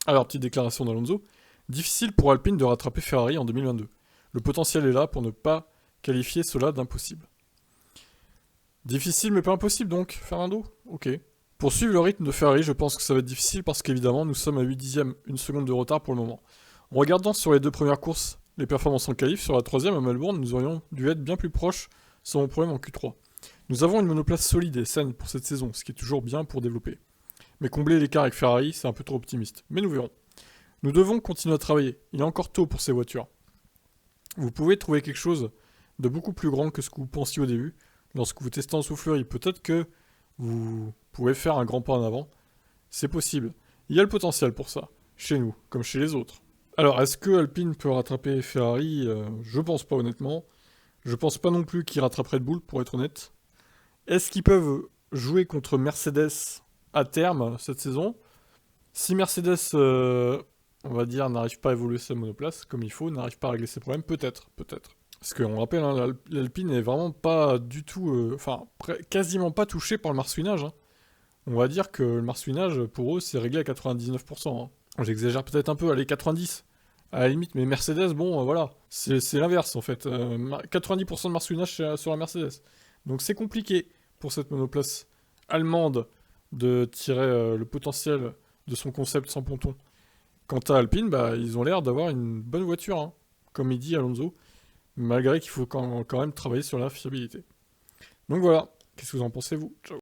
Alors, petite déclaration d'Alonso. Difficile pour Alpine de rattraper Ferrari en 2022. Le potentiel est là pour ne pas qualifier cela d'impossible. Difficile mais pas impossible donc, Fernando. Ok. Pour suivre le rythme de Ferrari, je pense que ça va être difficile parce qu'évidemment, nous sommes à 8 dixièmes, une seconde de retard pour le moment. En regardant sur les deux premières courses les performances en qualif, sur la troisième à Melbourne, nous aurions dû être bien plus proches sans mon problème en Q3. Nous avons une monoplace solide et saine pour cette saison, ce qui est toujours bien pour développer. Mais combler l'écart avec Ferrari, c'est un peu trop optimiste. Mais nous verrons. Nous devons continuer à travailler. Il est encore tôt pour ces voitures. Vous pouvez trouver quelque chose de beaucoup plus grand que ce que vous pensiez au début. Lorsque vous testez en soufflerie, peut-être que vous pouvez faire un grand pas en avant. C'est possible. Il y a le potentiel pour ça, chez nous, comme chez les autres. Alors, est-ce que Alpine peut rattraper Ferrari? Je pense pas honnêtement. Je pense pas non plus qu'ils rattraperaient Red Bull, pour être honnête. Est-ce qu'ils peuvent jouer contre Mercedes à terme cette saison? Si Mercedes, on va dire, n'arrive pas à évoluer sa monoplace comme il faut, n'arrive pas à régler ses problèmes, peut-être, peut-être. Parce qu'on rappelle, hein, l'Alpine est vraiment pas du tout, quasiment pas touché par le marsouinage, hein. On va dire que le marsouinage, pour eux, c'est réglé à 99%, hein. J'exagère peut-être un peu, allez, 90 à la limite, mais Mercedes, bon, voilà, c'est l'inverse en fait. 90% de marsouinage sur la Mercedes. Donc c'est compliqué pour cette monoplace allemande de tirer le potentiel de son concept sans ponton. Quant à Alpine, bah, ils ont l'air d'avoir une bonne voiture, hein, comme il dit Alonso, malgré qu'il faut quand même travailler sur la fiabilité. Donc voilà, qu'est-ce que vous en pensez vous? Ciao.